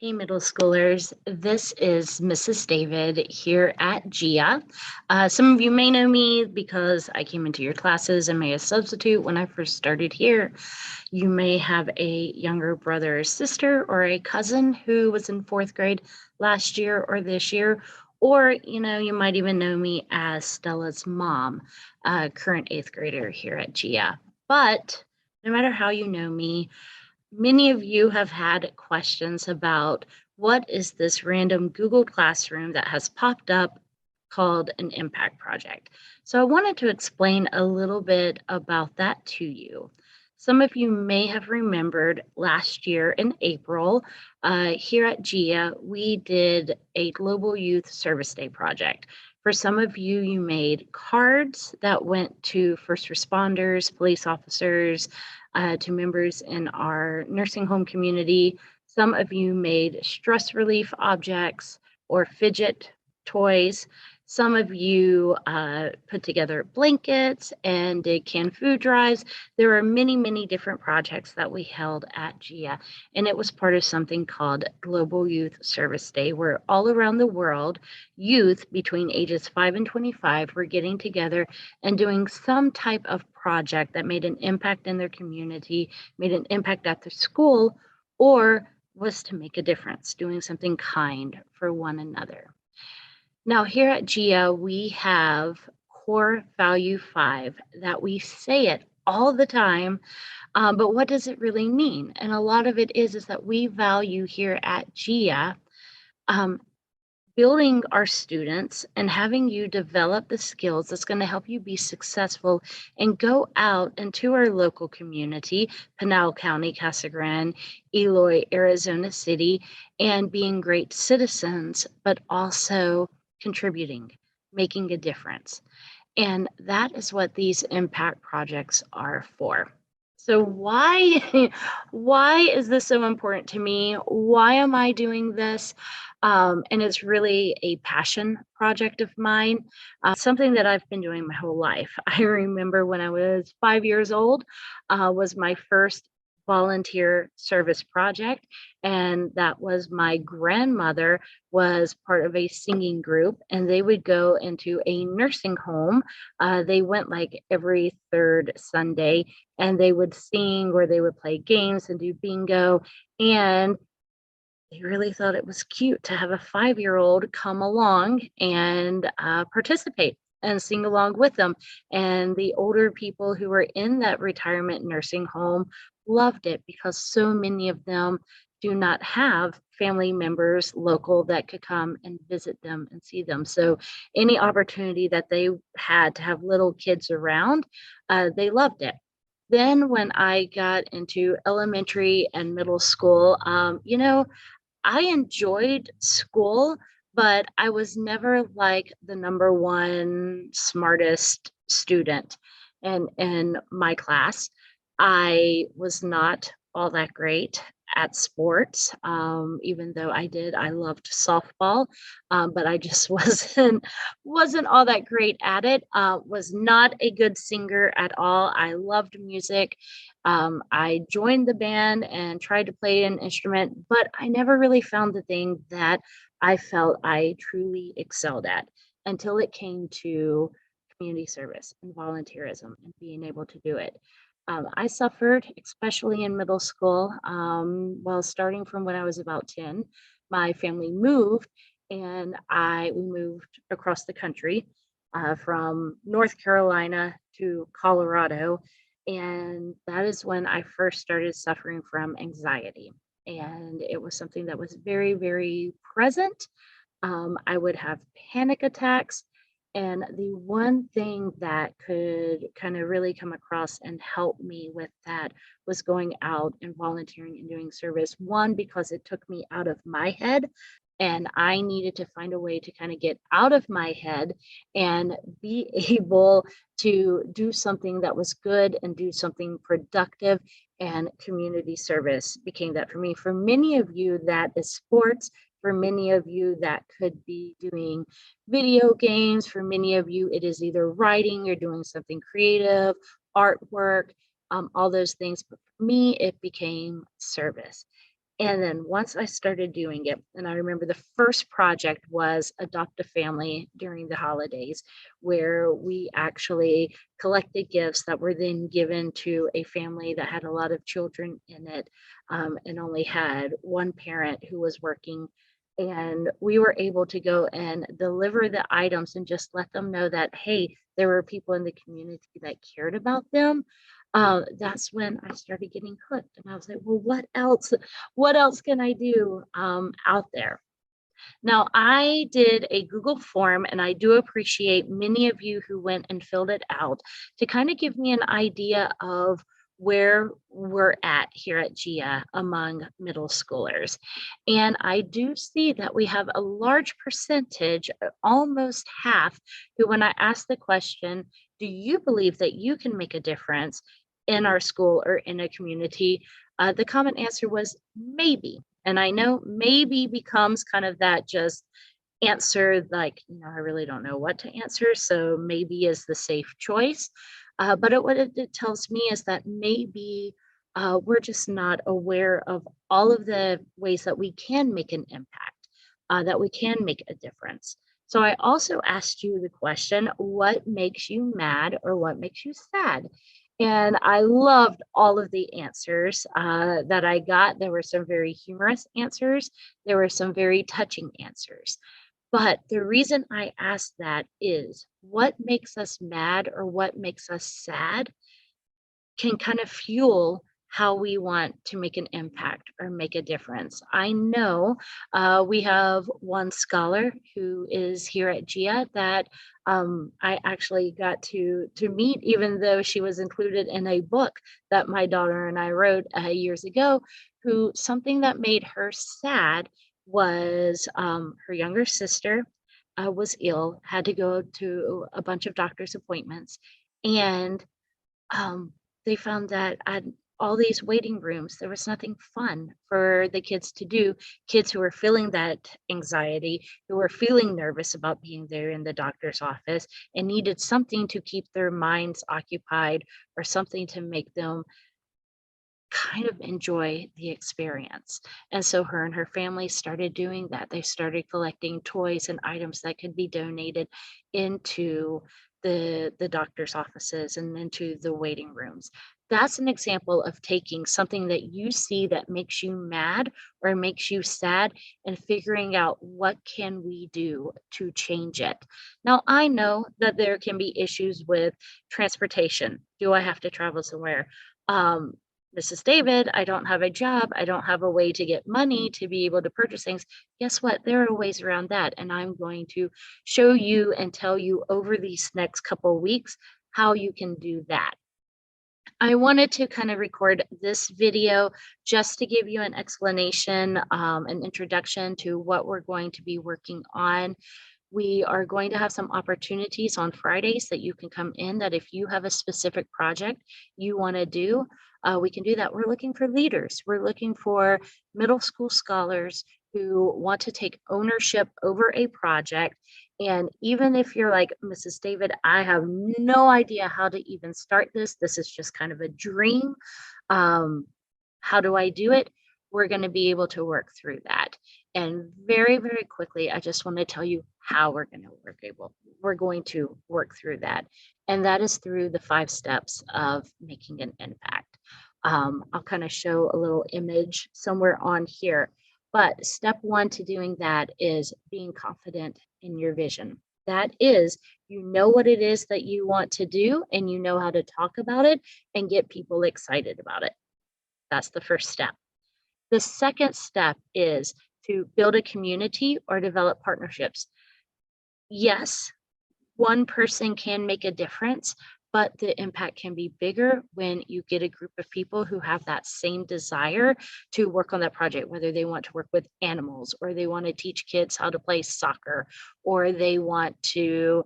Hey, middle schoolers. This is Mrs. David here at GIA. Some of you may know me because I came into your classes and may a substitute when I first started here. You may have a younger brother or sister or a cousin who was in fourth grade last year or this year. Or, you might even know me as Stella's mom, current eighth grader here at GIA. But no matter how you know me, many of you have had questions about what is this random Google Classroom that has popped up called an impact project. So I wanted to explain a little bit about that to you. Some of you may have remembered last year in April, here at GIA, we did a Global Youth Service Day project. For some of you, you made cards that went to first responders, police officers, to members in our nursing home community. Some of you made stress relief objects or fidget toys. Some of you put together blankets and did canned food drives. There are many, many different projects that we held at GIA, and it was part of something called Global Youth Service Day, where all around the world, youth between ages 5 and 25 were getting together and doing some type of project that made an impact in their community, made an impact at their school, or was to make a difference, doing something kind for one another. Now, here at GIA, we have core value 5 that we say it all the time, but what does it really mean? And a lot of it is that we value here at GIA building our students and having you develop the skills that's going to help you be successful and go out into our local community, Pinal County, Casa Grande, Eloy, Arizona City, and being great citizens, but also contributing, making a difference. And that is what these impact projects are for. So why is this so important to me? Why am I doing this? And it's really a passion project of mine, something that I've been doing my whole life. I remember when I was 5 years old, was my first volunteer service project, and that was my grandmother was part of a singing group, and they would go into a nursing home. They went like every third Sunday, and they would sing or they would play games and do bingo, and they really thought it was cute to have a 5-year-old come along and participate and sing along with them. And the older people who were in that retirement nursing home loved it because so many of them do not have family members local that could come and visit them and see them. So any opportunity that they had to have little kids around, they loved it. Then when I got into elementary and middle school, I enjoyed school, but I was never like the number one smartest student in my class. I was not all that great at sports, even though I loved softball, but I just wasn't all that great at it. Was not a good singer at all. I loved music. I joined the band and tried to play an instrument, but I never really found the thing that I felt I truly excelled at until it came to community service and volunteerism and being able to do it. I suffered, especially in middle school. Well, starting from when I was about 10, my family moved, and we moved across the country from North Carolina to Colorado. And that is when I first started suffering from anxiety. And it was something that was very, very present. I would have panic attacks. And the one thing that could kind of really come across and help me with that was going out and volunteering and doing service. One, because it took me out of my head, and I needed to find a way to kind of get out of my head and be able to do something that was good and do something productive. And community service became that for me. For many of you, that is sports. For many of you, that could be doing video games. For many of you, it is either writing or doing something creative, artwork, all those things. But for me, it became service. And then once I started doing it, and I remember the first project was adopt a family during the holidays, where we actually collected gifts that were then given to a family that had a lot of children in it, and only had one parent who was working. And we were able to go and deliver the items and just let them know that, hey, there were people in the community that cared about them. That's when I started getting hooked. And I was like, well, what else can I do out there? Now, I did a Google form, and I do appreciate many of you who went and filled it out to kind of give me an idea of where we're at here at GIA among middle schoolers. And I do see that we have a large percentage, almost half, who, when I asked the question, do you believe that you can make a difference in our school or in a community? The common answer was maybe. And I know maybe becomes kind of that just answer, like, I really don't know what to answer. So maybe is the safe choice. What it tells me is that maybe we're just not aware of all of the ways that we can make an impact, that we can make a difference. So I also asked you the question, what makes you mad or what makes you sad? And I loved all of the answers that I got. There were some very humorous answers. There were some very touching answers. But the reason I asked that is what makes us mad or what makes us sad can kind of fuel how we want to make an impact or make a difference. I know we have one scholar who is here at GIA that I actually got to meet, even though she was included in a book that my daughter and I wrote years ago. Who something that made her sad was her younger sister was ill, had to go to a bunch of doctor's appointments, and um, they found that at all these waiting rooms, there was nothing fun for the kids to do. Kids who were feeling that anxiety, who were feeling nervous about being there in the doctor's office, and needed something to keep their minds occupied or something to make them kind of enjoy the experience. And so her and her family started doing that. They started collecting toys and items that could be donated into the doctor's offices and into the waiting rooms. That's an example of taking something that you see that makes you mad or makes you sad and figuring out what can we do to change it. Now, I know that there can be issues with transportation. Do I have to travel somewhere? Um, Mrs. David, I don't have a job. I don't have a way to get money to be able to purchase things. Guess what? There are ways around that. And I'm going to show you and tell you over these next couple weeks how you can do that. I wanted to kind of record this video just to give you an explanation, an introduction to what we're going to be working on. We are going to have some opportunities on Fridays that you can come in, that if you have a specific project you want to do, we can do that. We're looking for leaders. We're looking for middle school scholars who want to take ownership over a project. And even if you're like, Mrs. David, I have no idea how to even start this. This is just kind of a dream. Um, how do I do it? We're going to be able to work through that. And very, very quickly, I just want to tell you how we're going to work through that. And that is through the 5 steps of making an impact. I'll kind of show a little image somewhere on here. But step 1 to doing that is being confident in your vision. That is, you know what it is that you want to do, and you know how to talk about it and get people excited about it. That's the first step. The second step is to build a community or develop partnerships. Yes, one person can make a difference, but the impact can be bigger when you get a group of people who have that same desire to work on that project, whether they want to work with animals or they want to teach kids how to play soccer or they want to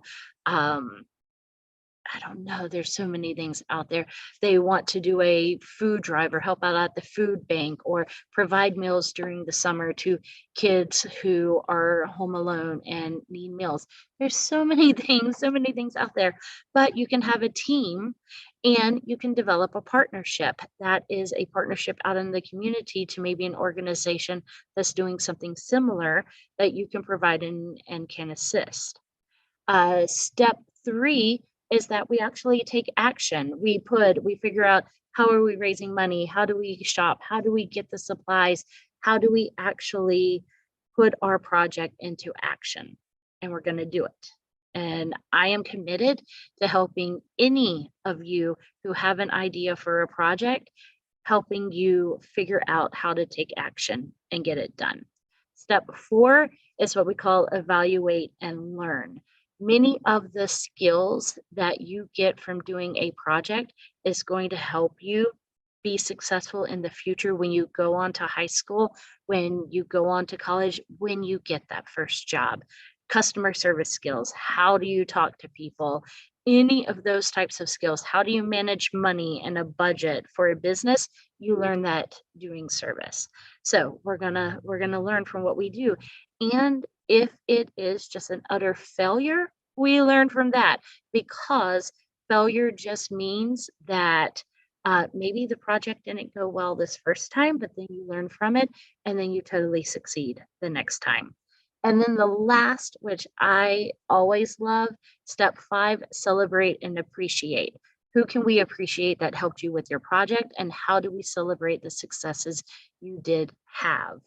I don't know, there's so many things out there. They want to do a food drive or help out at the food bank or provide meals during the summer to kids who are home alone and need meals. There's so many things out there, but you can have a team And you can develop a partnership. That is a partnership out in the community to maybe an organization that's doing something similar that you can provide and can assist. Step 3 is that we actually take action. We figure out, how are we raising money? How do we shop? How do we get the supplies? How do we actually put our project into action? And we're going to do it. And I am committed to helping any of you who have an idea for a project, helping you figure out how to take action and get it done. Step 4 is what we call evaluate and learn. Many of the skills that you get from doing a project is going to help you be successful in the future when you go on to high school, when you go on to college, when you get that first job. Customer service skills, how do you talk to people? Any of those types of skills. How do you manage money and a budget for a business? You learn that doing service. So we're gonna learn from what we do. And if it is just an utter failure, we learn from that, because failure just means that maybe the project didn't go well this first time, but then you learn from it and then you totally succeed the next time. And then the last, which I always love, step 5, celebrate and appreciate. Who can we appreciate that helped you with your project, and how do we celebrate the successes you did have?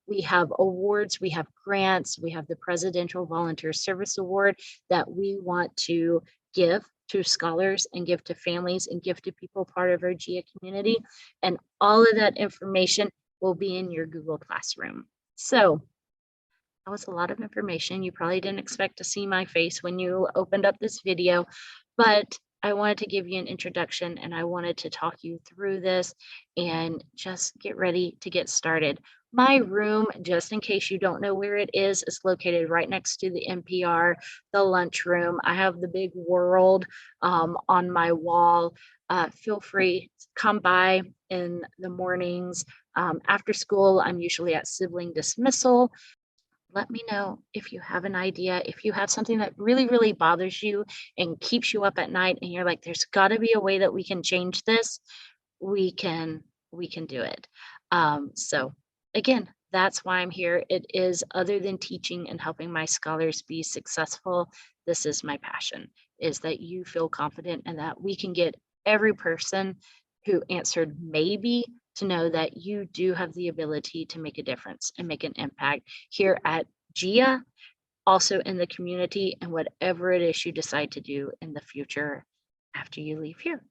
We have awards, we have grants, we have the Presidential Volunteer Service Award that we want to give to scholars and give to families and give to people part of our GIA community. And all of that information will be in your Google Classroom. So that was a lot of information. You probably didn't expect to see my face when you opened up this video, but I wanted to give you an introduction and I wanted to talk you through this and just get ready to get started. My room, just in case you don't know where it is located right next to the NPR, the lunchroom. I have the big world on my wall. Feel free, come by in the mornings. After school, I'm usually at sibling dismissal. Let me know if you have an idea, if you have something that really, really bothers you and keeps you up at night and you're like, there's got to be a way that we can change this. We can we can do it. So again, that's why I'm here. It is, other than teaching and helping my scholars be successful, this is my passion, is that you feel confident and that we can get every person who answered maybe to know that you do have the ability to make a difference and make an impact here at GIA, also in the community, and whatever it is you decide to do in the future after you leave here.